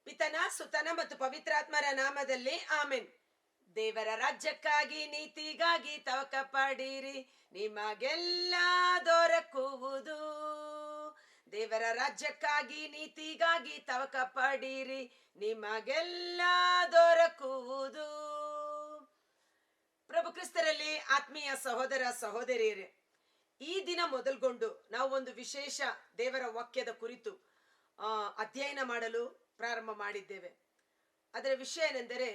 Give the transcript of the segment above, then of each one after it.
ಪಿತನ ಸುತನ ಮತ್ತು ಪವಿತ್ರಾತ್ಮರ ನಾಮದಲ್ಲಿ ಆಮೆನ್. ದೇವರ ರಾಜ್ಯಕ್ಕಾಗಿ ನೀತಿಗಾಗಿ ತವಕ ಪಡೀರಿ, ನಿಮಗೆಲ್ಲ ದೊರಕುವುದು. ದೇವರ ರಾಜ್ಯಕ್ಕಾಗಿ ನೀತಿಗಾಗಿ ತವಕ ಪಡೀರಿ, ನಿಮಗೆಲ್ಲ ದೊರಕುವುದು. ಪ್ರಭು ಕ್ರಿಸ್ತರಲ್ಲಿ ಆತ್ಮೀಯ ಸಹೋದರ ಸಹೋದರಿಯರೇ, ಈ ದಿನ ಮೊದಲುಗೊಂಡು ನಾವು ಒಂದು ವಿಶೇಷ ದೇವರ ವಾಕ್ಯದ ಕುರಿತು ಅಧ್ಯಯನ ಮಾಡಲು ಪ್ರಾರಂಭ ಮಾಡಿದ್ದೇವೆ. ಅದರ ವಿಷಯ ಏನೆಂದರೆ,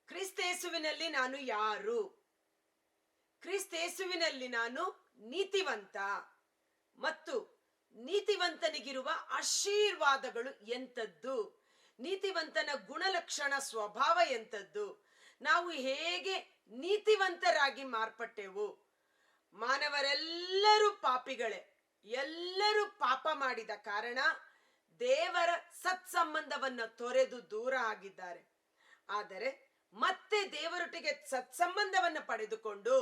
ಕ್ರಿಸ್ತೇಸುವಿನಲ್ಲಿ ನಾನು ಯಾರು? ಕ್ರಿಸ್ತೇಸುವಿನಲ್ಲಿ ನಾನು ನೀತಿವಂತ, ಮತ್ತು ನೀತಿವಂತನಿಗಿರುವ ಆಶೀರ್ವಾದಗಳು ಎಂಥದ್ದು? ನೀತಿವಂತನ ಗುಣಲಕ್ಷಣ ಸ್ವಭಾವ ಎಂಥದ್ದು? ನಾವು ಹೇಗೆ ನೀತಿವಂತರಾಗಿ ಮಾರ್ಪಟ್ಟೆವು? ಮಾನವರೆಲ್ಲರೂ ಪಾಪಿಗಳೇ, ಎಲ್ಲರೂ ಪಾಪ ಮಾಡಿದ ಕಾರಣ ದೇವರ ಸತ್ಸಂಬಂಧವನ್ನ ತೊರೆದು ದೂರ ಆಗಿದ್ದಾರೆ. ಆದರೆ ಮತ್ತೆ ದೇವರೊಟ್ಟಿಗೆ ಸತ್ಸಂಬಂಧವನ್ನ ಪಡೆದುಕೊಂಡು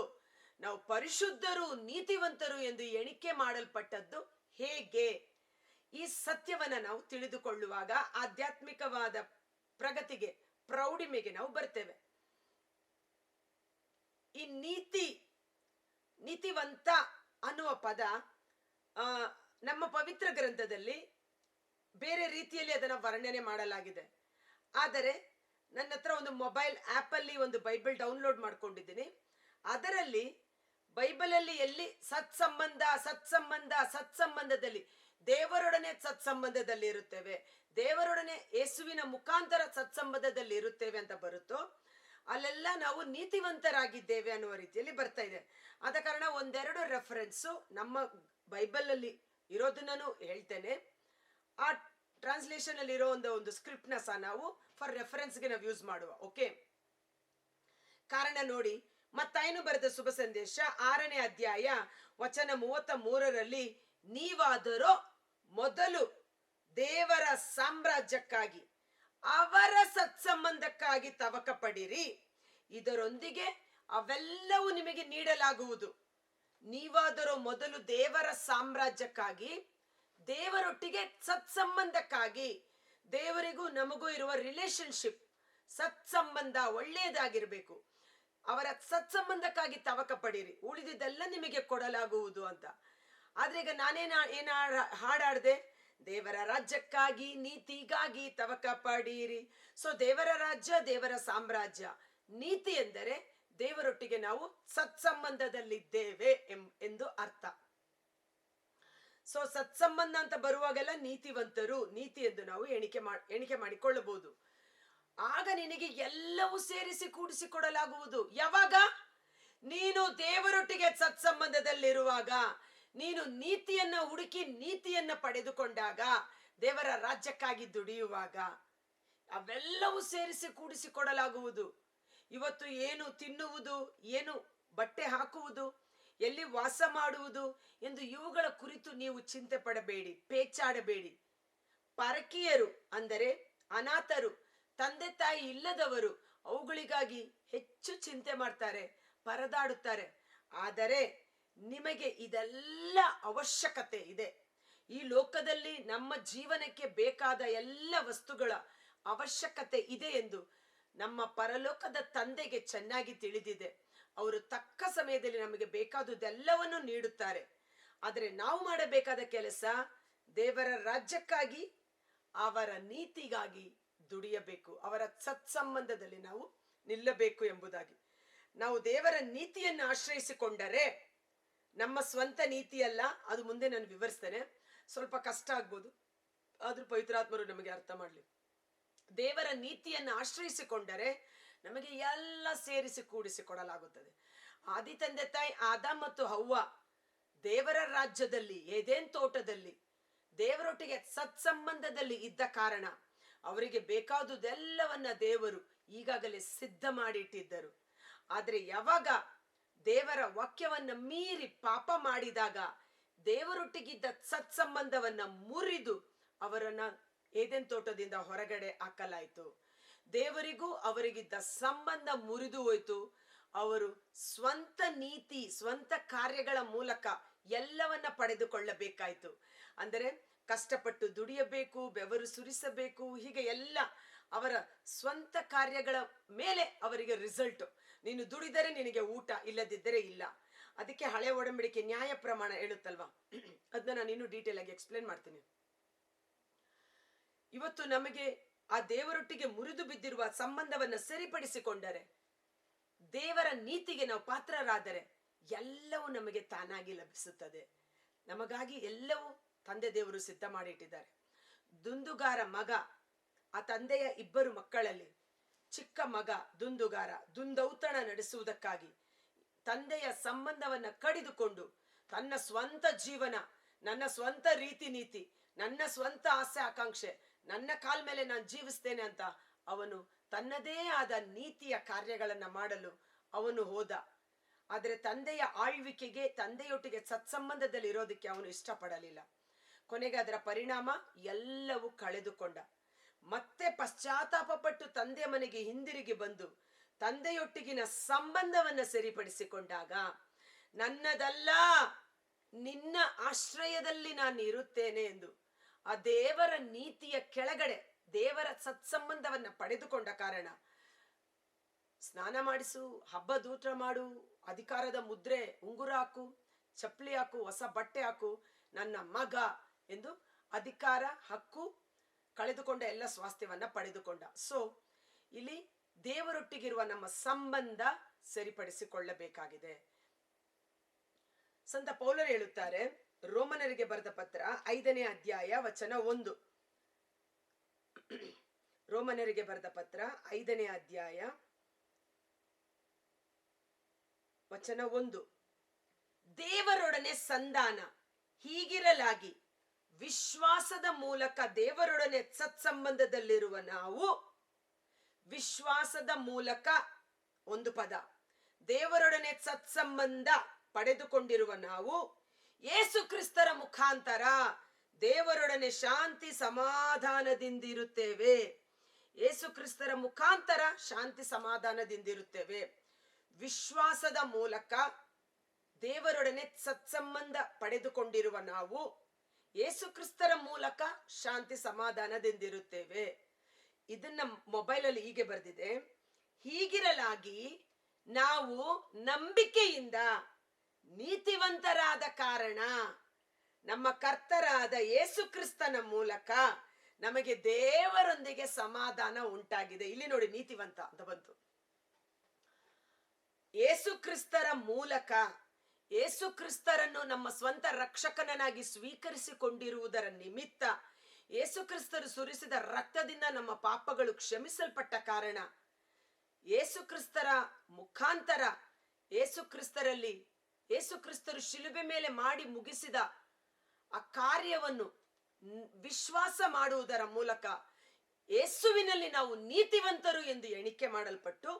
ನಾವು ಪರಿಶುದ್ಧರು, ನೀತಿವಂತರು ಎಂದು ಎಣಿಕೆ ಮಾಡಲ್ಪಟ್ಟದ್ದು ಹೇಗೆ? ಈ ಸತ್ಯವನ್ನ ನಾವು ತಿಳಿದುಕೊಳ್ಳುವಾಗ ಆಧ್ಯಾತ್ಮಿಕವಾದ ಪ್ರಗತಿಗೆ, ಪ್ರೌಢಿಮೆಗೆ ನಾವು ಬರ್ತೇವೆ. ಈ ನೀತಿವಂತ ಅನ್ನುವ ಪದ ನಮ್ಮ ಪವಿತ್ರ ಗ್ರಂಥದಲ್ಲಿ ಬೇರೆ ರೀತಿಯಲ್ಲಿ ಅದನ್ನು ವರ್ಣನೆ ಮಾಡಲಾಗಿದೆ. ಆದರೆ ನನ್ನ ಹತ್ರ ಒಂದು ಮೊಬೈಲ್ ಆ್ಯಪಲ್ಲಿ ಒಂದು ಬೈಬಲ್ ಡೌನ್ಲೋಡ್ ಮಾಡ್ಕೊಂಡಿದ್ದೀನಿ. ಅದರಲ್ಲಿ ಬೈಬಲಲ್ಲಿ ಎಲ್ಲಿ ಸತ್ಸಂಬಂಧದಲ್ಲಿ ದೇವರೊಡನೆ ಸತ್ಸಂಬಂಧದಲ್ಲಿ ಇರುತ್ತೇವೆ, ದೇವರೊಡನೆ ಯೇಸುವಿನ ಮುಖಾಂತರ ಸತ್ಸಂಬಂಧದಲ್ಲಿ ಇರುತ್ತೇವೆ ಅಂತ ಬರುತ್ತೋ, ಅಲ್ಲೆಲ್ಲ ನಾವು ನೀತಿವಂತರಾಗಿದ್ದೇವೆ ಅನ್ನುವ ರೀತಿಯಲ್ಲಿ ಬರ್ತಾ ಇದೆ. ಆದ ಕಾರಣ ಒಂದೆರಡು ರೆಫರೆನ್ಸು ನಮ್ಮ ಬೈಬಲಲ್ಲಿ ಇರೋದನ್ನು ಹೇಳ್ತೇನೆ. ಆ ಟ್ರಾನ್ಸ್ಲೇಷನ್ ಅಲ್ಲಿ ಇರೋ ಒಂದು ಸ್ಕ್ರಿಪ್ಟ್ನ ಸಹ ನಾವು ಫಾರ್ ರೆಫರೆನ್ಸ್ಗೆ ನಾವು ಯೂಸ್ ಮಾಡುವ. ಓಕೆ, ಕಾರಣ ನೋಡಿ, ಮತ್ತಾಯನು ಬರೆದ ಶುಭ ಸಂದೇಶ 6ನೇ ಅಧ್ಯಾಯ ವಚನ 33ರಲ್ಲಿ, ನೀವಾದರೋ ಮೊದಲು ದೇವರ ಸಾಮ್ರಾಜ್ಯಕ್ಕಾಗಿ ಅವರ ಸತ್ಸಂಬಂಧಕ್ಕಾಗಿ ತವಕ ಪಡಿರಿ, ಇದರೊಂದಿಗೆ ಅವೆಲ್ಲವೂ ನಿಮಗೆ ನೀಡಲಾಗುವುದು. ನೀವಾದರೂ ಮೊದಲು ದೇವರ ಸಾಮ್ರಾಜ್ಯಕ್ಕಾಗಿ, ದೇವರೊಟ್ಟಿಗೆ ಸತ್ಸಂಬಂಧಕ್ಕಾಗಿ, ದೇವರಿಗೂ ನಮಗೂ ಇರುವ ರಿಲೇಶನ್ಶಿಪ್, ಸತ್ಸಂಬಂಧ ಒಳ್ಳೆಯದಾಗಿರ್ಬೇಕು, ಅವರ ಸತ್ಸಂಬಂಧಕ್ಕಾಗಿ ತವಕ ಪಡಿರಿ, ಉಳಿದಿದ್ದೆಲ್ಲ ನಿಮಗೆ ಕೊಡಲಾಗುವುದು ಅಂತ. ಆದ್ರೆ ಈಗ ನಾನೇನ ಹಾಡಾಡ್ದೆ? ದೇವರ ರಾಜ್ಯಕ್ಕಾಗಿ ನೀತಿಗಾಗಿ ತವಕ ಪಡೀರಿ. ಸೊ ದೇವರ ರಾಜ್ಯ, ದೇವರ ಸಾಮ್ರಾಜ್ಯ. ನೀತಿ ಎಂದರೆ ದೇವರೊಟ್ಟಿಗೆ ನಾವು ಸತ್ಸಂಬಂಧದಲ್ಲಿದ್ದೇವೆ ಎಂದು ಅರ್ಥ. ಸೊ ಸತ್ಸಂಬಂಧ ಅಂತ ಬರುವಾಗೆಲ್ಲ ನೀತಿವಂತರು, ನೀತಿ ಎಂದು ನಾವು ಎಣಿಕೆ ಮಾಡಿಕೊಳ್ಳಬಹುದು. ಆಗ ನಿನಗೆ ಎಲ್ಲವೂ ಸೇರಿಸಿ ಕೂಡಿಸಿಕೊಡಲಾಗುವುದು. ಯಾವಾಗ? ನೀನು ದೇವರೊಟ್ಟಿಗೆ ಸತ್ಸಂಬಂಧದಲ್ಲಿರುವಾಗ, ನೀನು ನೀತಿಯನ್ನ ಹುಡುಕಿ ನೀತಿಯನ್ನ ಪಡೆದುಕೊಂಡಾಗ, ದೇವರ ರಾಜ್ಯಕ್ಕಾಗಿ ದುಡಿಯುವಾಗ ಅವೆಲ್ಲವೂ ಸೇರಿಸಿ ಕೂಡಿಸಿಕೊಡಲಾಗುವುದು. ಇವತ್ತು ಏನು ತಿನ್ನುವುದು, ಏನು ಬಟ್ಟೆ ಹಾಕುವುದು, ಎಲ್ಲಿ ವಾಸ ಮಾಡುವುದು ಎಂದು ಇವುಗಳ ಕುರಿತು ನೀವು ಚಿಂತೆ ಪಡಬೇಡಿ, ಪೇಚಾಡಬೇಡಿ. ಪರಕೀಯರು ಅಂದರೆ ಅನಾಥರು, ತಂದೆ ತಾಯಿ ಇಲ್ಲದವರು, ಅವುಗಳಿಗಾಗಿ ಹೆಚ್ಚು ಚಿಂತೆ ಮಾಡ್ತಾರೆ, ಪರದಾಡುತ್ತಾರೆ. ಆದರೆ ನಿಮಗೆ ಇದೆಲ್ಲ ಅವಶ್ಯಕತೆ ಇದೆ. ಈ ಲೋಕದಲ್ಲಿ ನಮ್ಮ ಜೀವನಕ್ಕೆ ಬೇಕಾದ ಎಲ್ಲ ವಸ್ತುಗಳ ಅವಶ್ಯಕತೆ ಇದೆ ಎಂದು ನಮ್ಮ ಪರಲೋಕದ ತಂದೆಗೆ ಚೆನ್ನಾಗಿ ತಿಳಿದಿದೆ. ಅವರು ತಕ್ಕ ಸಮಯದಲ್ಲಿ ನಮಗೆ ಬೇಕಾದುದೆಲ್ಲವನ್ನು ನೀಡುತ್ತಾರೆ. ಆದರೆ ನಾವು ಮಾಡಬೇಕಾದ ಕೆಲಸ ದೇವರ ರಾಜ್ಯಕ್ಕಾಗಿ, ಅವರ ನೀತಿಗಾಗಿ ದುಡಿಯಬೇಕು, ಅವರ ಸತ್ಸಂಬಂಧದಲ್ಲಿ ನಾವು ನಿಲ್ಲಬೇಕು ಎಂಬುದಾಗಿ. ನಾವು ದೇವರ ನೀತಿಯನ್ನು ಆಶ್ರಯಿಸಿಕೊಂಡರೆ, ನಮ್ಮ ಸ್ವಂತ ನೀತಿಯಲ್ಲ, ಅದು ಮುಂದೆ ನಾನು ವಿವರಿಸ್ತೇನೆ, ಸ್ವಲ್ಪ ಕಷ್ಟ ಆಗ್ಬೋದು, ಆದ್ರೂ ಪವಿತ್ರಾತ್ಮರು ನಮಗೆ ಅರ್ಥ ಮಾಡಲಿ. ದೇವರ ನೀತಿಯನ್ನು ಆಶ್ರಯಿಸಿಕೊಂಡರೆ ನಮಗೆ ಎಲ್ಲ ಸೇರಿಸಿ ಕೂಡಿಸಿಕೊಡಲಾಗುತ್ತದೆ. ಆದಿ ತಂದೆ ತಾಯಿ ಆದಾಮ್ ಮತ್ತು ಹವ್ವ ದೇವರ ರಾಜ್ಯದಲ್ಲಿ, ಏದೇನ್ ತೋಟದಲ್ಲಿ ದೇವರೊಟ್ಟಿಗೆ ಸತ್ಸಂಬಂಧದಲ್ಲಿ ಇದ್ದ ಕಾರಣ ಅವರಿಗೆ ಬೇಕಾದುದೆಲ್ಲವನ್ನ ದೇವರು ಈಗಾಗಲೇ ಸಿದ್ಧ ಮಾಡಿಟ್ಟಿದ್ದರು. ಆದರೆ ಯಾವಾಗ ದೇವರ ವಾಕ್ಯವನ್ನ ಮೀರಿ ಪಾಪ ಮಾಡಿದಾಗ, ದೇವರೊಟ್ಟಿಗಿದ್ದ ಸತ್ಸಂಬಂಧವನ್ನ ಮುರಿದು ಅವರನ್ನ ಏದೆನ್ ತೋಟದಿಂದ ಹೊರಗಡೆ ಹಾಕಲಾಯಿತು. ದೇವರಿಗೂ ಅವರಿಗಿದ್ದ ಸಂಬಂಧ ಮುರಿದು ಹೋಯ್ತು. ಅವರು ಸ್ವಂತ ನೀತಿ, ಸ್ವಂತ ಕಾರ್ಯಗಳ ಮೂಲಕ ಎಲ್ಲವನ್ನ ಪಡೆದುಕೊಳ್ಳಬೇಕಾಯ್ತು. ಅಂದರೆ ಕಷ್ಟಪಟ್ಟು ದುಡಿಯಬೇಕು, ಬೆವರು ಸುರಿಸಬೇಕು, ಹೀಗೆ ಎಲ್ಲ ಅವರ ಸ್ವಂತ ಕಾರ್ಯಗಳ ಮೇಲೆ ಅವರಿಗೆ ರಿಸಲ್ಟ್. ನೀನು ದುಡಿದರೆ ನಿನಗೆ ಊಟ, ಇಲ್ಲದಿದ್ದರೆ ಇಲ್ಲ. ಅದಕ್ಕೆ ಹಳೆ ಒಡಂಬಡಿಕೆ ನ್ಯಾಯ ಪ್ರಮಾಣ ಹೇಳುತ್ತಲ್ವಾ, ಅದನ್ನ ನಾನು ಇನ್ನೂ ಡೀಟೇಲ್ ಆಗಿ ಎಕ್ಸ್ಪ್ಲೇನ್ ಮಾಡ್ತೀನಿ. ಇವತ್ತು ನಮಗೆ ಆ ದೇವರೊಟ್ಟಿಗೆ ಮುರಿದು ಬಿದ್ದಿರುವ ಸಂಬಂಧವನ್ನ ಸರಿಪಡಿಸಿಕೊಂಡರೆ, ದೇವರ ನೀತಿಗೆ ನಾವು ಪಾತ್ರರಾದರೆ ಎಲ್ಲವೂ ನಮಗೆ ತಾನಾಗಿ ಲಭಿಸುತ್ತದೆ. ನಮಗಾಗಿ ಎಲ್ಲವೂ ತಂದೆ ದೇವರು ಸಿದ್ಧ ಮಾಡಿಟ್ಟಿದ್ದಾರೆ. ದುಂದುಗಾರ ಮಗ, ಆ ತಂದೆಯ ಇಬ್ಬರು ಮಕ್ಕಳಲ್ಲಿ ಚಿಕ್ಕ ಮಗ ದುಂದುಗಾರ ದುಂದೌತಣ ನಡೆಸುವುದಕ್ಕಾಗಿ ತಂದೆಯ ಸಂಬಂಧವನ್ನ ಕಡಿದುಕೊಂಡು ತನ್ನ ಸ್ವಂತ ಜೀವನ, ನನ್ನ ಸ್ವಂತ ರೀತಿ ನೀತಿ, ನನ್ನ ಸ್ವಂತ ಆಸೆ ಆಕಾಂಕ್ಷೆ, ನನ್ನ ಕಾಲ್ ಮೇಲೆ ನಾನು ಜೀವಿಸ್ತೇನೆ ಅಂತ ಅವನು ತನ್ನದೇ ಆದ ನೀತಿಯ ಕಾರ್ಯಗಳನ್ನ ಮಾಡಲು ಅವನು ಹೋದ. ಆದರೆ ತಂದೆಯ ಆಳ್ವಿಕೆಗೆ, ತಂದೆಯೊಟ್ಟಿಗೆ ಸತ್ಸಂಬಂಧದಲ್ಲಿ ಇರೋದಕ್ಕೆ ಅವನು ಇಷ್ಟಪಡಲಿಲ್ಲ. ಕೊನೆಗೆ ಅದರ ಪರಿಣಾಮ ಎಲ್ಲವೂ ಕಳೆದುಕೊಂಡ. ಮತ್ತೆ ಪಶ್ಚಾತ್ತಾಪ ಪಟ್ಟು ತಂದೆಯ ಮನೆಗೆ ಹಿಂದಿರುಗಿ ಬಂದು ತಂದೆಯೊಟ್ಟಿಗಿನ ಸಂಬಂಧವನ್ನ ಸರಿಪಡಿಸಿಕೊಂಡಾಗ, ನನ್ನದಲ್ಲ ನಿನ್ನ ಆಶ್ರಯದಲ್ಲಿ ನಾನು ಇರುತ್ತೇನೆ ಎಂದು ಆ ದೇವರ ನೀತಿಯ ಕೆಳಗಡೆ ದೇವರ ಸತ್ಸಂಬಂಧವನ್ನ ಪಡೆದುಕೊಂಡ ಕಾರಣ, ಸ್ನಾನ ಮಾಡಿಸು, ಹಬ್ಬದೂಟ ಮಾಡು, ಅಧಿಕಾರದ ಮುದ್ರೆ, ಉಂಗುರ ಹಾಕು, ಚಪ್ಪಲಿ ಹಾಕು, ಹೊಸ ಬಟ್ಟೆ ಹಾಕು, ನನ್ನ ಮಗ ಎಂದು ಅಧಿಕಾರ, ಹಕ್ಕು ಕಳೆದುಕೊಂಡ ಎಲ್ಲ ಸ್ವಾಸ್ಥ್ಯವನ್ನ ಪಡೆದುಕೊಂಡ. ಸೊ ಇಲ್ಲಿ ದೇವರೊಟ್ಟಿಗಿರುವ ನಮ್ಮ ಸಂಬಂಧ ಸರಿಪಡಿಸಿಕೊಳ್ಳಬೇಕಾಗಿದೆ. ಸಂತ ಪೌಲರು ಹೇಳುತ್ತಾರೆ, ರೋಮನರಿಗೆ ಬರೆದ ಪತ್ರ 5ನೇ ಅಧ್ಯಾಯ ವಚನ 1. ರೋಮನರಿಗೆ ಬರೆದ ಪತ್ರ 5ನೇ ಅಧ್ಯಾಯ ವಚನ 1. ದೇವರೊಡನೆ ಸಂಧಾನ ಹೀಗಿರಲಾಗಿ ವಿಶ್ವಾಸದ ಮೂಲಕ ದೇವರೊಡನೆ ಸತ್ಸಂಬಂಧದಲ್ಲಿರುವ ನಾವು, ವಿಶ್ವಾಸದ ಮೂಲಕ ಒಂದು ಪದ, ದೇವರೊಡನೆ ಸತ್ಸಂಬಂಧ ಪಡೆದುಕೊಂಡಿರುವ ನಾವು ಯೇಸು ಕ್ರಿಸ್ತರ ಮುಖಾಂತರ ದೇವರೊಡನೆ ಶಾಂತಿ ಸಮಾಧಾನದಿಂದಿರುತ್ತೇವೆ. ಯೇಸು ಕ್ರಿಸ್ತರ ಮುಖಾಂತರ ಶಾಂತಿ ಸಮಾಧಾನದಿಂದಿರುತ್ತೇವೆ. ವಿಶ್ವಾಸದ ಮೂಲಕ ದೇವರೊಡನೆ ಸತ್ಸಂಬಂಧ ಪಡೆದುಕೊಂಡಿರುವ ನಾವು ಯೇಸು ಕ್ರಿಸ್ತರ ಮೂಲಕ ಶಾಂತಿ ಸಮಾಧಾನದಿಂದಿರುತ್ತೇವೆ. ಇದನ್ನ ಮೊಬೈಲಲ್ಲಿ ಹೀಗೆ ಬರೆದಿದೆ, ಹೀಗಿರಲಾಗಿ ನಾವು ನಂಬಿಕೆಯಿಂದ ನೀತಿವಂತರಾದ ಕಾರಣ ನಮ್ಮ ಕರ್ತರಾದ ಯೇಸು ಕ್ರಿಸ್ತನ ಮೂಲಕ ನಮಗೆ ದೇವರೊಂದಿಗೆ ಸಮಾಧಾನ ಉಂಟಾಗಿದೆ. ಇಲ್ಲಿ ನೋಡಿ, ನೀತಿವಂತ ಅಂತ ಬಂತು. ಯೇಸು ಕ್ರಿಸ್ತರ ಮೂಲಕ, ಯೇಸು ಕ್ರಿಸ್ತರನ್ನು ನಮ್ಮ ಸ್ವಂತ ರಕ್ಷಕನನ್ನಾಗಿ ಸ್ವೀಕರಿಸಿಕೊಂಡಿರುವುದರ ನಿಮಿತ್ತ, ಯೇಸು ಕ್ರಿಸ್ತರು ಸುರಿಸಿದ ರಕ್ತದಿಂದ ನಮ್ಮ ಪಾಪಗಳು ಕ್ಷಮಿಸಲ್ಪಟ್ಟ ಕಾರಣ, ಯೇಸು ಕ್ರಿಸ್ತರ ಮುಖಾಂತರ, ಯೇಸು ಕ್ರಿಸ್ತರಲ್ಲಿ, ಯೇಸು ಕ್ರಿಸ್ತರು ಶಿಲುಬೆ ಮೇಲೆ ಮಾಡಿ ಮುಗಿಸಿದ ಆ ಕಾರ್ಯವನ್ನು ವಿಶ್ವಾಸ ಮಾಡುವುದರ ಮೂಲಕ ಯೇಸುವಿನಲ್ಲಿ ನಾವು ನೀತಿವಂತರು ಎಂದು ಎಣಿಕೆ ಮಾಡಲ್ಪಟ್ಟು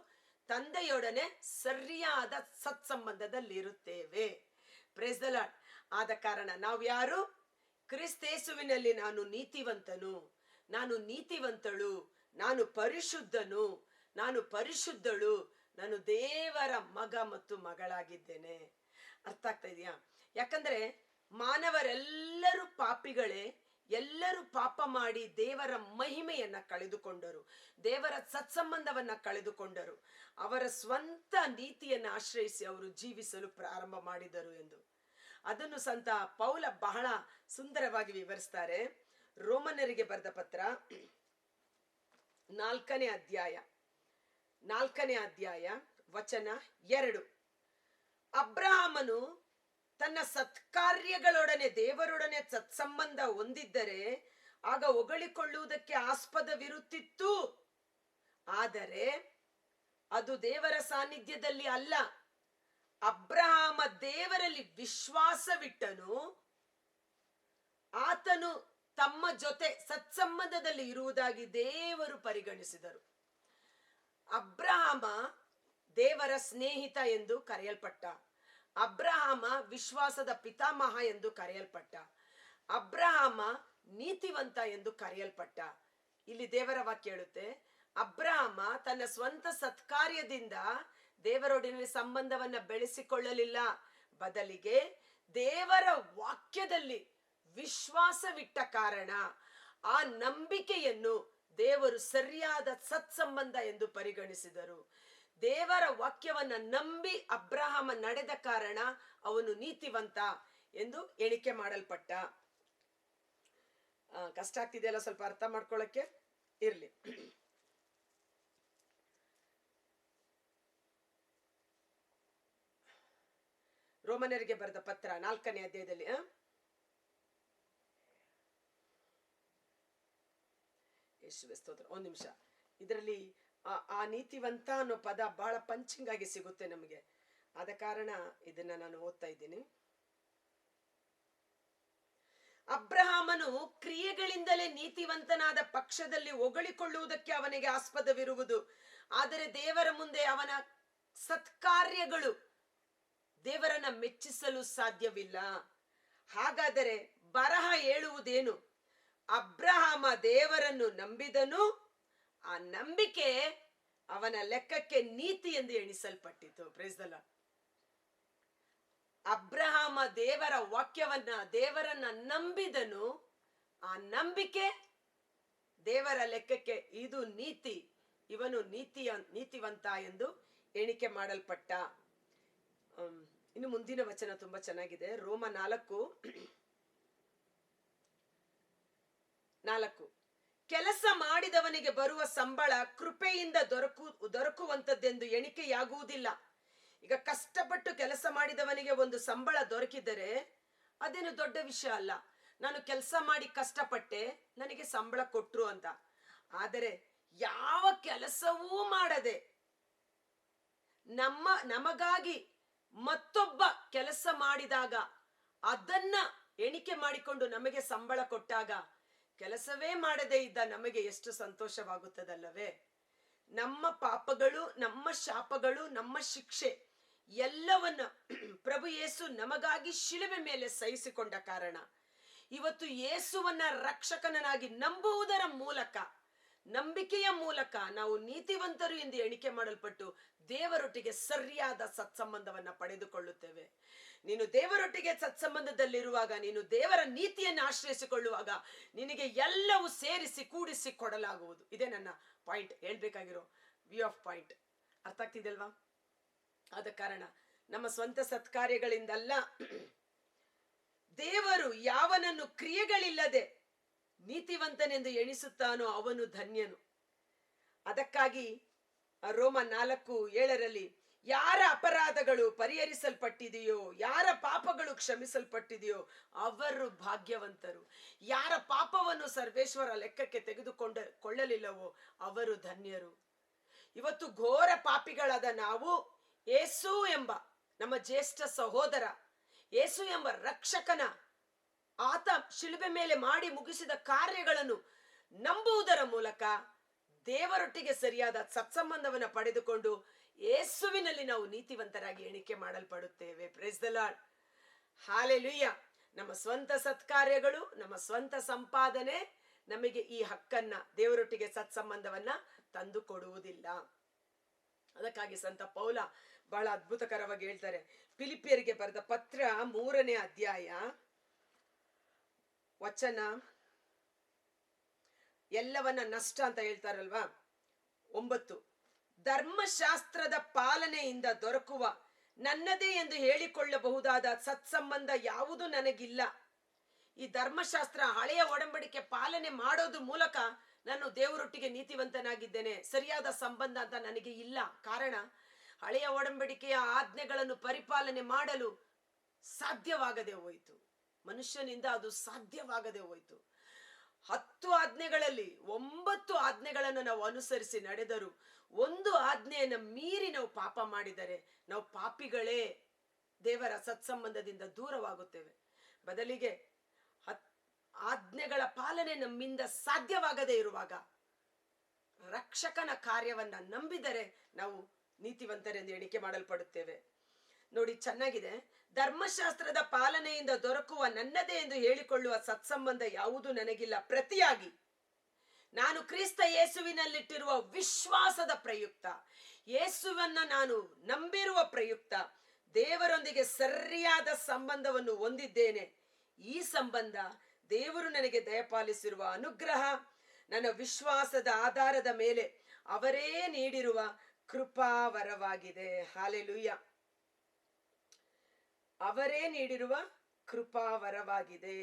ತಂದೆಯೊಡನೆ ಸರಿಯಾದ ಸತ್ಸಂಬಂಧದಲ್ಲಿರುತ್ತೇವೆ. Praise the lord. ಆದ ಕಾರಣ ನಾವು ಯಾರು? ಕ್ರಿಸ್ತೇಸುವಿನಲ್ಲಿ ನಾನು ನೀತಿವಂತನು, ನಾನು ನೀತಿವಂತಳು, ನಾನು ಪರಿಶುದ್ಧನು, ನಾನು ಪರಿಶುದ್ಧಳು, ನಾನು ದೇವರ ಮಗ ಮತ್ತು ಮಗಳಾಗಿದ್ದೇನೆ. ಅರ್ಥ ಆಗ್ತಾ ಇದೆಯಾ? ಯಾಕಂದ್ರೆ ಮಾನವರೆಲ್ಲರೂ ಪಾಪಿಗಳೇ, ಎಲ್ಲರೂ ಪಾಪ ಮಾಡಿ ದೇವರ ಮಹಿಮೆಯನ್ನ ಕಳೆದುಕೊಂಡರು, ದೇವರ ಸತ್ಸಂಬಂಧವನ್ನ ಕಳೆದುಕೊಂಡರು, ಅವರ ಸ್ವಂತ ನೀತಿಯನ್ನ ಆಶ್ರಯಿಸಿ ಅವರು ಜೀವಿಸಲು ಪ್ರಾರಂಭ ಮಾಡಿದರು ಎಂದು ಅದನ್ನು ಸಂತ ಪೌಲ ಬಹಳ ಸುಂದರವಾಗಿ ವಿವರಿಸ್ತಾರೆ. ರೋಮನರಿಗೆ ಬರೆದ ಪತ್ರ 4ನೇ ಅಧ್ಯಾಯ ವಚನ 2. ಅಬ್ರಹಾಮನು ತನ್ನ ಸತ್ಕಾರ್ಯಗಳೊಡನೆ ದೇವರೊಡನೆ ಸತ್ಸಂಬಂಧ ಹೊಂದಿದ್ದರೆ ಆಗ ಹೊಗಳಿಕೊಳ್ಳುವುದಕ್ಕೆ ಆಸ್ಪದವಿರುತ್ತಿತ್ತು. ಆದರೆ ಅದು ದೇವರ ಸಾನ್ನಿಧ್ಯದಲ್ಲಿ ಅಲ್ಲ. ಅಬ್ರಹಾಮ ದೇವರಲ್ಲಿ ವಿಶ್ವಾಸವಿಟ್ಟನು, ಆತನು ತಮ್ಮ ಜೊತೆ ಸತ್ಸಂಬಂಧದಲ್ಲಿ ಇರುವುದಾಗಿ ದೇವರು ಪರಿಗಣಿಸಿದರು. ಅಬ್ರಹಾಮ ದೇವರ ಸ್ನೇಹಿತ ಎಂದು ಕರೆಯಲ್ಪಟ್ಟ, ಅಬ್ರಹಾಮ ವಿಶ್ವಾಸದ ಪಿತಾಮಹ ಎಂದು ಕರೆಯಲ್ಪಟ್ಟ, ಅಬ್ರಹಾಮ ನೀತಿವಂತ ಎಂದು ಕರೆಯಲ್ಪಟ್ಟ. ಇಲ್ಲಿ ದೇವರ ವಾಕ್ಯ ಹೇಳುತ್ತೆ, ಅಬ್ರಹಾಮ ತನ್ನ ಸ್ವಂತ ಸತ್ಕಾರ್ಯದಿಂದ ದೇವರೊಡನೆ ಸಂಬಂಧವನ್ನ ಬೆಳೆಸಿಕೊಳ್ಳಲಿಲ್ಲ, ಬದಲಿಗೆ ದೇವರ ವಾಕ್ಯದಲ್ಲಿ ವಿಶ್ವಾಸವಿಟ್ಟ ಕಾರಣ ಆ ನಂಬಿಕೆಯನ್ನು ದೇವರು ಸರಿಯಾದ ಸತ್ಸಂಬಂಧ ಎಂದು ಪರಿಗಣಿಸಿದರು. ದೇವರ ವಾಕ್ಯವನ್ನ ನಂಬಿ ಅಬ್ರಹಾಮ ನಡೆದ ಕಾರಣ ಅವನು ನೀತಿವಂತ ಎಂದು ಎಣಿಕೆ ಮಾಡಲ್ಪಟ್ಟ. ಕಷ್ಟ ಆಗ್ತಿದೆಯಲ್ಲ ಸ್ವಲ್ಪ ಅರ್ಥ ಮಾಡ್ಕೊಳ್ಳಕ್ಕೆ, ಇರ್ಲಿ. ರೋಮನರಿಗೆ ಬರೆದ ಪತ್ರ 4ನೇ ಅಧ್ಯಾಯದಲ್ಲಿ ಯೇಸುವೆ ಸ್ತೋತ್ರ. ಒಂದ್ ನಿಮಿಷ, ಇದರಲ್ಲಿ ಆ ನೀತಿವಂತ ಅನ್ನೋ ಪದ ಬಹಳ ಪಂಚಿಂಗ್ ಆಗಿ ಸಿಗುತ್ತೆ ನಮಗೆ. ಆದ ಕಾರಣ ಇದನ್ನ ನಾನು ಓದ್ತಾ ಇದ್ದೀನಿ. ಅಬ್ರಹಾಮನು ಕ್ರಿಯೆಗಳಿಂದಲೇ ನೀತಿವಂತನಾದ ಪಕ್ಷದಲ್ಲಿ ಹೊಗಳಿಕೊಳ್ಳುವುದಕ್ಕೆ ಅವನಿಗೆ ಆಸ್ಪದವಿರುವುದು, ಆದರೆ ದೇವರ ಮುಂದೆ ಅವನ ಸತ್ಕಾರ್ಯಗಳು ದೇವರನ್ನ ಮೆಚ್ಚಿಸಲು ಸಾಧ್ಯವಿಲ್ಲ. ಹಾಗಾದರೆ ಬರಹ ಹೇಳುವುದೇನು? ಅಬ್ರಹಾಮ ದೇವರನ್ನು ನಂಬಿದನು, ಆ ನಂಬಿಕೆ ಅವನ ಲೆಕ್ಕಕ್ಕೆ ನೀತಿ ಎಂದು ಎಣಿಸಲ್ಪಟ್ಟಿತು. Praise the lord. ಅಬ್ರಹಾಮ ದೇವರ ವಾಕ್ಯವನ್ನ, ದೇವರನ್ನ ನಂಬಿದನು, ಆ ನಂಬಿಕೆ ದೇವರ ಲೆಕ್ಕಕ್ಕೆ ಇದು ನೀತಿ, ಇವನು ನೀತಿವಂತ ಎಂದು ಎಣಿಕೆ ಮಾಡಲ್ಪಟ್ಟ. ಇನ್ನು ಮುಂದಿನ ವಚನ ತುಂಬಾ ಚೆನ್ನಾಗಿದೆ. ರೋಮ 4:4. ಕೆಲಸ ಮಾಡಿದವನಿಗೆ ಬರುವ ಸಂಬಳ ಕೃಪೆಯಿಂದ ದೊರಕುವಂತದ್ದೆಂದು ಎಣಿಕೆಯಾಗುವುದಿಲ್ಲ. ಈಗ ಕಷ್ಟಪಟ್ಟು ಕೆಲಸ ಮಾಡಿದವನಿಗೆ ಒಂದು ಸಂಬಳ ದೊರಕಿದರೆ ಅದೇನು ದೊಡ್ಡ ವಿಷಯ ಅಲ್ಲ. ನಾನು ಕೆಲಸ ಮಾಡಿ ಕಷ್ಟಪಟ್ಟೆ, ನನಗೆ ಸಂಬಳ ಕೊಟ್ರು ಅಂತ. ಆದರೆ ಯಾವ ಕೆಲಸವೂ ಮಾಡದೆ ನಮಗಾಗಿ ಮತ್ತೊಬ್ಬ ಕೆಲಸ ಮಾಡಿದಾಗ ಅದನ್ನ ಎಣಿಕೆ ಮಾಡಿಕೊಂಡು ನಮಗೆ ಸಂಬಳ ಕೊಟ್ಟಾಗ ಕೆಲಸವೇ ಮಾಡದೇ ಇದ್ದ ನಮಗೆ ಎಷ್ಟು ಸಂತೋಷವಾಗುತ್ತದಲ್ಲವೇ? ನಮ್ಮ ಪಾಪಗಳು, ನಮ್ಮ ಶಾಪಗಳು, ನಮ್ಮ ಶಿಕ್ಷೆ ಎಲ್ಲವನ್ನ ಪ್ರಭು ಯೇಸು ನಮಗಾಗಿ ಶಿಲುಬೆ ಮೇಲೆ ಸಹಿಸಿಕೊಂಡ ಕಾರಣ ಇವತ್ತು ಯೇಸುವನ್ನ ರಕ್ಷಕನಾಗಿ ನಂಬುವುದರ ಮೂಲಕ, ನಂಬಿಕೆಯ ಮೂಲಕ ನಾವು ನೀತಿವಂತರು ಎಂದು ಎಣಿಕೆ ಮಾಡಲ್ಪಟ್ಟು ದೇವರೊಟ್ಟಿಗೆ ಸರಿಯಾದ ಸತ್ಸಂಬಂಧವನ್ನ ಪಡೆದುಕೊಳ್ಳುತ್ತೇವೆ. ನೀನು ದೇವರೊಟ್ಟಿಗೆ ಸತ್ಸಂಬಂಧದಲ್ಲಿರುವಾಗ, ನೀನು ದೇವರ ನೀತಿಯನ್ನು ಆಶ್ರಯಿಸಿಕೊಳ್ಳುವಾಗ ನಿನಗೆ ಎಲ್ಲವೂ ಸೇರಿಸಿ ಕೂಡಿಸಿ ಕೊಡಲಾಗುವುದು. ಇದೇ ನನ್ನ ಪಾಯಿಂಟ್, ಹೇಳ್ಬೇಕಾಗಿರೋ ವ್ಯೂ ಆಫ್ ಪಾಯಿಂಟ್. ಅರ್ಥ ಆಗ್ತಿದೆಲ್ವಾ? ಆದ ಕಾರಣ ನಮ್ಮ ಸ್ವಂತ ಸತ್ಕಾರ್ಯಗಳಿಂದಲ್ಲ, ದೇವರು ಯಾವನನ್ನು ಕ್ರಿಯೆಗಳಿಲ್ಲದೆ ನೀತಿವಂತನೆಂದು ಎಣಿಸುತ್ತಾನೋ ಅವನು ಧನ್ಯನು. ಅದಕ್ಕಾಗಿ ರೋಮ 4:7 ಯಾರ ಅಪರಾಧಗಳು ಪರಿಹರಿಸಲ್ಪಟ್ಟಿದೆಯೋ, ಯಾರ ಪಾಪಗಳು ಕ್ಷಮಿಸಲ್ಪಟ್ಟಿದೆಯೋ ಅವರು ಭಾಗ್ಯವಂತರು. ಯಾರ ಪಾಪವನ್ನು ಸರ್ವೇಶ್ವರ ಲೆಕ್ಕಕ್ಕೆ ತೆಗೆದುಕೊಳ್ಳಲಿಲ್ಲವೋ ಅವರು ಧನ್ಯರು. ಇವತ್ತು ಘೋರ ಪಾಪಿಗಳಾದ ನಾವು ಯೇಸು ಎಂಬ ನಮ್ಮ ಜ್ಯೇಷ್ಠ ಸಹೋದರ, ಯೇಸು ಎಂಬ ರಕ್ಷಕನ ಆತ ಶಿಲುಬೆ ಮೇಲೆ ಮಾಡಿ ಮುಗಿಸಿದ ಕಾರ್ಯಗಳನ್ನು ನಂಬುವುದರ ಮೂಲಕ ದೇವರೊಟ್ಟಿಗೆ ಸರಿಯಾದ ಸತ್ಸಂಬಂಧವನ್ನು ಪಡೆದುಕೊಂಡು ಯೇಸುವಿನಲ್ಲಿ ನಾವು ನೀತಿವಂತರಾಗಿ ಎಣಿಕೆ ಮಾಡಲ್ಪಡುತ್ತೇವೆ. Praise the lord. ಹಾಲೆಲೂಯ. ನಮ್ಮ ಸ್ವಂತ ಸತ್ಕಾರ್ಯಗಳು, ನಮ್ಮ ಸ್ವಂತ ಸಂಪಾದನೆ ನಮಗೆ ಈ ಹಕ್ಕನ್ನ, ದೇವರೊಟ್ಟಿಗೆ ಸತ್ಸಂಬಂಧವನ್ನ ತಂದು ಕೊಡುವುದಿಲ್ಲ. ಅದಕ್ಕಾಗಿ ಸಂತ ಪೌಲ ಬಹಳ ಅದ್ಭುತಕರವಾಗಿ ಹೇಳ್ತಾರೆ. ಫಿಲಿಪಿಯರಿಗೆ ಬರೆದ ಪತ್ರ 3ನೇ ಅಧ್ಯಾಯ ವಚನ, ಎಲ್ಲವನ್ನ ನಷ್ಟ ಅಂತ ಹೇಳ್ತಾರಲ್ವಾ, 9. ಧರ್ಮಶಾಸ್ತ್ರದ ಪಾಲನೆಯಿಂದ ದೊರಕುವ ನನ್ನದೇ ಎಂದು ಹೇಳಿಕೊಳ್ಳಬಹುದಾದ ಸತ್ಸಂಬಂಧ ಯಾವುದು ನನಗಿಲ್ಲ. ಈ ಧರ್ಮಶಾಸ್ತ್ರ, ಹಳೆಯ ಒಡಂಬಡಿಕೆ ಪಾಲನೆ ಮಾಡೋದ್ರ ಮೂಲಕ ನಾನು ದೇವರೊಟ್ಟಿಗೆ ನೀತಿವಂತನಾಗಿದ್ದೇನೆ, ಸರಿಯಾದ ಸಂಬಂಧ ಅಂತ ನನಗೆ ಇಲ್ಲ. ಕಾರಣ, ಹಳೆಯ ಒಡಂಬಡಿಕೆಯ ಆಜ್ಞೆಗಳನ್ನು ಪರಿಪಾಲನೆ ಮಾಡಲು ಸಾಧ್ಯವಾಗದೆ ಹೋಯಿತು. ಮನುಷ್ಯನಿಂದ ಅದು ಸಾಧ್ಯವಾಗದೆ ಹೋಯಿತು. 10 ಆಜ್ಞೆಗಳಲ್ಲಿ 9 ಆಜ್ಞೆಗಳನ್ನು ನಾವು ಅನುಸರಿಸಿ ನಡೆದರು, ಒಂದು ಆಜ್ಞೆಯನ್ನು ಮೀರಿ ನಾವು ಪಾಪ ಮಾಡಿದರೆ ನಾವು ಪಾಪಿಗಳೇ, ದೇವರ ಸತ್ಸಂಬಂಧದಿಂದ ದೂರವಾಗುತ್ತೇವೆ. ಬದಲಿಗೆ ಆಜ್ಞೆಗಳ ಪಾಲನೆ ನಮ್ಮಿಂದ ಸಾಧ್ಯವಾಗದೇ ಇರುವಾಗ ರಕ್ಷಕನ ಕಾರ್ಯವನ್ನ ನಂಬಿದರೆ ನಾವು ನೀತಿವಂತರೆಂದು ಎಣಿಕೆ ಮಾಡಲ್ಪಡುತ್ತೇವೆ. ನೋಡಿ, ಚೆನ್ನಾಗಿದೆ. ಧರ್ಮಶಾಸ್ತ್ರದ ಪಾಲನೆಯಿಂದ ದೊರಕುವ ನನ್ನದೇ ಎಂದು ಹೇಳಿಕೊಳ್ಳುವ ಸತ್ಸಂಬಂಧ ಯಾವುದು ನನಗಿಲ್ಲ. ಪ್ರತಿಯಾಗಿ ನಾನು ಕ್ರಿಸ್ತ ಯೇಸುವಿನಲ್ಲಿಟ್ಟಿರುವ ವಿಶ್ವಾಸದ ಪ್ರಯುಕ್ತ, ಯೇಸುವನ್ನ ನಾನು ನಂಬಿರುವ ಪ್ರಯುಕ್ತ ದೇವರೊಂದಿಗೆ ಸರಿಯಾದ ಸಂಬಂಧವನ್ನು ಹೊಂದಿದ್ದೇನೆ. ಈ ಸಂಬಂಧ ದೇವರು ನನಗೆ ದಯಪಾಲಿಸಿರುವ ಅನುಗ್ರಹ, ನನ್ನ ವಿಶ್ವಾಸದ ಆಧಾರದ ಮೇಲೆ ಅವರೇ ನೀಡಿರುವ ಕೃಪಾವರವಾಗಿದೆ. ಹಾಲೆಲೂಯ. ಅವರೇ ನೀಡಿರುವ ಕೃಪಾವರವಾಗಿದೆ.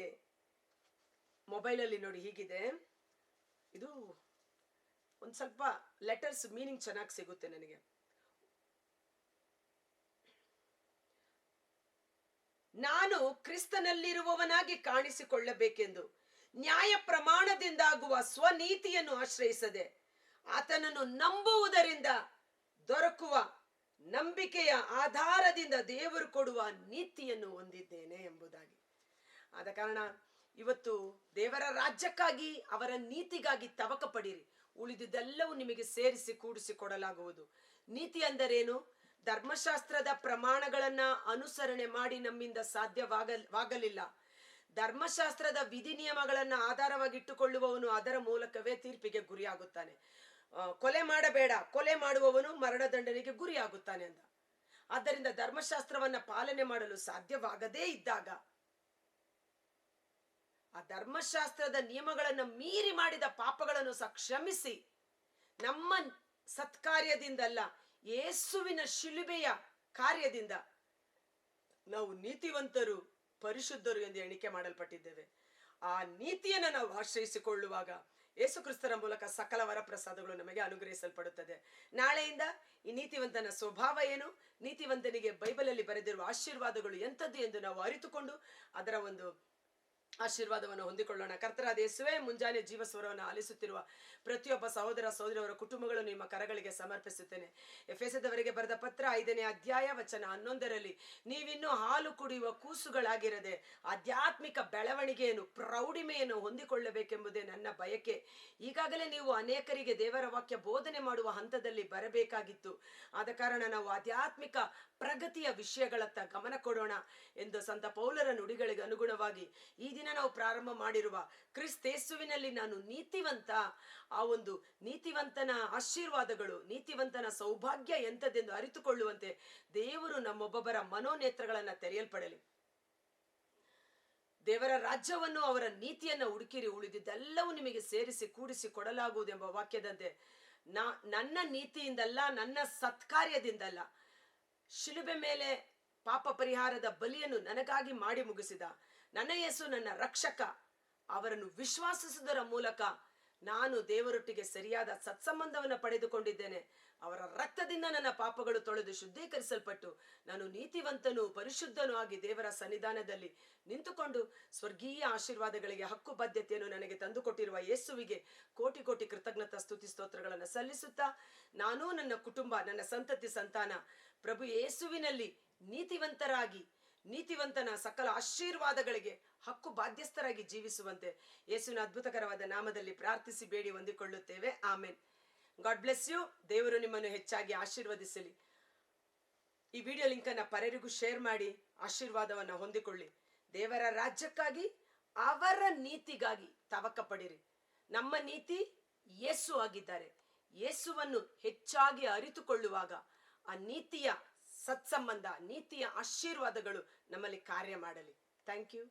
ಮೊಬೈಲಲ್ಲಿ ನೋಡಿ ಹೀಗಿದೆ, ಇದು ಒಂದ್ ಸ್ವಲ್ಪ ಲೆಟರ್ಸ್ ಮೀನಿಂಗ್ ಚೆನ್ನಾಗಿ ಸಿಗುತ್ತೆ ನನಗೆ. ನಾನು ಕ್ರಿಸ್ತನಲ್ಲಿರುವವನಾಗಿ ಕಾಣಿಸಿಕೊಳ್ಳಬೇಕೆಂದು ನ್ಯಾಯ ಪ್ರಮಾಣದಿಂದಾಗುವ ಸ್ವನೀತಿಯನ್ನು ಆಶ್ರಯಿಸದೆ ಆತನನ್ನು ನಂಬುವುದರಿಂದ ದೊರಕುವ ನಂಬಿಕೆಯ ಆಧಾರದಿಂದ ದೇವರು ಕೊಡುವ ನೀತಿಯನ್ನು ಹೊಂದಿದ್ದೇನೆ ಎಂಬುದಾಗಿ. ಆದ ಕಾರಣ ಇವತ್ತು ದೇವರ ರಾಜ್ಯಕ್ಕಾಗಿ ಅವರ ನೀತಿಗಾಗಿ ತವಕ ಪಡಿರಿ, ಉಳಿದಿದ್ದೆಲ್ಲವೂ ನಿಮಗೆ ಸೇರಿಸಿ ಕೂಡಿಸಿ ಕೊಡಲಾಗುವುದು. ನೀತಿ ಅಂದರೇನು? ಧರ್ಮಶಾಸ್ತ್ರದ ಪ್ರಮಾಣಗಳನ್ನ ಅನುಸರಣೆ ಮಾಡಿ ನಮ್ಮಿಂದ ಸಾಧ್ಯವಾಗಲಿಲ್ಲ. ಧರ್ಮಶಾಸ್ತ್ರದ ವಿಧಿ ನಿಯಮಗಳನ್ನ ಆಧಾರವಾಗಿಟ್ಟುಕೊಳ್ಳುವವನು ಅದರ ಮೂಲಕವೇ ತೀರ್ಪಿಗೆ ಗುರಿಯಾಗುತ್ತಾನೆ. ಕೊಲೆ ಮಾಡಬೇಡ, ಕೊಲೆ ಮಾಡುವವನು ಮರಣದಂಡನೆಗೆ ಗುರಿಯಾಗುತ್ತಾನೆ ಅಂದ. ಆದ್ದರಿಂದ ಧರ್ಮಶಾಸ್ತ್ರವನ್ನ ಪಾಲನೆ ಮಾಡಲು ಸಾಧ್ಯವಾಗದೇ ಇದ್ದಾಗ ಆ ಧರ್ಮಶಾಸ್ತ್ರದ ನಿಯಮಗಳನ್ನು ಮೀರಿ ಮಾಡಿದ ಪಾಪಗಳನ್ನು ಸಹ ಕ್ಷಮಿಸಿ, ನಮ್ಮ ಸತ್ಕಾರ್ಯದಿಂದಲ್ಲ, ಯೇಸುವಿನ ಶಿಲುಬೆಯ ಕಾರ್ಯದಿಂದ ನಾವು ನೀತಿವಂತರು, ಪರಿಶುದ್ಧರು ಎಂದು ಎಣಿಕೆ ಮಾಡಲ್ಪಟ್ಟಿದ್ದೇವೆ. ಆ ನೀತಿಯನ್ನು ನಾವು ಆಶ್ರಯಿಸಿಕೊಳ್ಳುವಾಗ ಯೇಸು ಕ್ರಿಸ್ತರ ಮೂಲಕ ಸಕಲ ವರಪ್ರಸಾದಗಳು ನಮಗೆ ಅನುಗ್ರಹಿಸಲ್ಪಡುತ್ತದೆ. ನಾಳೆಯಿಂದ ಈ ನೀತಿವಂತನ ಸ್ವಭಾವ ಏನು, ನೀತಿವಂತನಿಗೆ ಬೈಬಲಲ್ಲಿ ಬರೆದಿರುವ ಆಶೀರ್ವಾದಗಳು ಎಂಥದ್ದು ಎಂದು ನಾವು ಅರಿತುಕೊಂಡು ಅದರ ಒಂದು ಆಶೀರ್ವಾದವನ್ನು ಹೊಂದಿಕೊಳ್ಳೋಣ. ಕರ್ತನಾದ ಯೇಸುವೇ, ಮುಂಜಾನೆ ಜೀವಸ್ವರವನ್ನು ಆಲಿಸುತ್ತಿರುವ ಪ್ರತಿಯೊಬ್ಬ ಸಹೋದರ ಸಹೋದರಿಯವರ ಕುಟುಂಬಗಳು ನಿಮ್ಮ ಕರಗಳಿಗೆ ಸಮರ್ಪಿಸುತ್ತೇನೆ. ಎಫೆಸದವರಿಗೆ ಬರೆದ ಪತ್ರ 5ನೇ ಅಧ್ಯಾಯ ವಚನ 11ರಲ್ಲಿ ನೀವಿನ್ನೂ ಹಾಲು ಕುಡಿಯುವ ಕೂಸುಗಳಾಗಿರದೆ ಆಧ್ಯಾತ್ಮಿಕ ಬೆಳವಣಿಗೆಯನ್ನು, ಪ್ರೌಢಿಮೆಯನ್ನು ಹೊಂದಿಕೊಳ್ಳಬೇಕೆಂಬುದೇ ನನ್ನ ಬಯಕೆ. ಈಗಾಗಲೇ ನೀವು ಅನೇಕರಿಗೆ ದೇವರ ವಾಕ್ಯ ಬೋಧನೆ ಮಾಡುವ ಹಂತದಲ್ಲಿ ಬರಬೇಕಾಗಿತ್ತು. ಆದ ಕಾರಣ ನಾವು ಆಧ್ಯಾತ್ಮಿಕ ಪ್ರಗತಿಯ ವಿಷಯಗಳತ್ತ ಗಮನ ಕೊಡೋಣ ಎಂದು ಸಂತ ಪೌಲರ ನುಡಿಗಳಿಗೆ ಅನುಗುಣವಾಗಿ ಈ ದಿನ ನಾವು ಪ್ರಾರಂಭ ಮಾಡಿರುವ ಕ್ರಿಸ್ತೇಸುವಿನಲ್ಲಿ ನಾನು ನೀತಿವಂತ, ಆ ಒಂದು ನೀತಿವಂತನ ಆಶೀರ್ವಾದಗಳು, ನೀತಿವಂತನ ಸೌಭಾಗ್ಯ ಎಂಥದ್ದೆಂದು ಅರಿತುಕೊಳ್ಳುವಂತೆ ದೇವರು ನಮ್ಮೊಬ್ಬೊಬ್ಬರ ಮನೋನೇತ್ರಗಳನ್ನ ತೆರೆಯಲ್ಪಡಲಿ. ದೇವರ ರಾಜ್ಯವನ್ನು, ಅವರ ನೀತಿಯನ್ನು ಹುಡುಕಿರಿ, ಉಳಿದಿದ್ದೆಲ್ಲವೂ ನಿಮಗೆ ಸೇರಿಸಿ ಕೂಡಿಸಿ ಕೊಡಲಾಗುವುದೆಂಬ ವಾಕ್ಯದಂತೆ ನನ್ನ ನೀತಿಯಿಂದಲ್ಲ, ನನ್ನ ಸತ್ಕಾರ್ಯದಿಂದಲ್ಲ, ಶಿಲುಬೆ ಮೇಲೆ ಪಾಪ ಪರಿಹಾರದ ಬಲಿಯನ್ನು ನನಗಾಗಿ ಮಾಡಿ ಮುಗಿಸಿದ ನನ್ನ ಯೇಸು ನನ್ನ ರಕ್ಷಕ, ಅವರನ್ನು ವಿಶ್ವಾಸಿಸುವುದರ ಮೂಲಕ ನಾನು ದೇವರೊಟ್ಟಿಗೆ ಸರಿಯಾದ ಸತ್ಸಂಬಂಧವನ್ನು ಪಡೆದುಕೊಂಡಿದ್ದೇನೆ. ಅವರ ರಕ್ತದಿಂದ ನನ್ನ ಪಾಪಗಳು ತೊಳೆದು ಶುದ್ಧೀಕರಿಸಲ್ಪಟ್ಟು ನಾನು ನೀತಿವಂತನು, ಪರಿಶುದ್ಧನೂ ಆಗಿ ದೇವರ ಸನ್ನಿಧಾನದಲ್ಲಿ ನಿಂತುಕೊಂಡು ಸ್ವರ್ಗೀಯ ಆಶೀರ್ವಾದಗಳಿಗೆ ಹಕ್ಕು ಬದ್ಧತೆಯನ್ನು ನನಗೆ ತಂದುಕೊಟ್ಟಿರುವ ಯೇಸುವಿಗೆ ಕೋಟಿ ಕೋಟಿ ಕೃತಜ್ಞತಾ ಸ್ತುತಿ ಸ್ತೋತ್ರಗಳನ್ನು ಸಲ್ಲಿಸುತ್ತಾ, ನಾನು, ನನ್ನ ಕುಟುಂಬ, ನನ್ನ ಸಂತತಿ ಸಂತಾನ ಪ್ರಭು ಯೇಸುವಿನಲ್ಲಿ ನೀತಿವಂತರಾಗಿ, ನೀತಿವಂತನ ಸಕಲ ಆಶೀರ್ವಾದಗಳಿಗೆ ಹಕ್ಕು ಬಾಧ್ಯಸ್ಥರಾಗಿ ಜೀವಿಸುವಂತೆ ಯೇಸುವಿನ ಅದ್ಭುತಕರವಾದ ನಾಮದಲ್ಲಿ ಪ್ರಾರ್ಥಿಸಿ ಬೇಡಿ ಹೊಂದಿಕೊಳ್ಳುತ್ತೇವೆ. ಆಮೆನ್. God bless you. ದೇವರು ನಿಮ್ಮನ್ನು ಹೆಚ್ಚಾಗಿ ಆಶೀರ್ವದಿಸಲಿ. ಈ ವಿಡಿಯೋ ಲಿಂಕ್ ಅನ್ನ ಪರರಿಗೂ ಶೇರ್ ಮಾಡಿ ಆಶೀರ್ವಾದವನ್ನು ಹೊಂದಿಕೊಳ್ಳಿ. ದೇವರ ರಾಜ್ಯಕ್ಕಾಗಿ, ಅವರ ನೀತಿಗಾಗಿ ತವಕ ಪಡಿರಿ. ನಮ್ಮ ನೀತಿ ಯೇಸು ಆಗಿದ್ದಾರೆ. ಯೇಸುವನ್ನು ಹೆಚ್ಚಾಗಿ ಅರಿತುಕೊಳ್ಳುವಾಗ ಆ ನೀತಿಯ ಸತ್ಸಂಬಂಧ, ನೀತಿಯ ಆಶೀರ್ವಾದಗಳು ನಮ್ಮಲ್ಲಿ ಕಾರ್ಯ ಮಾಡಲಿ. Thank you.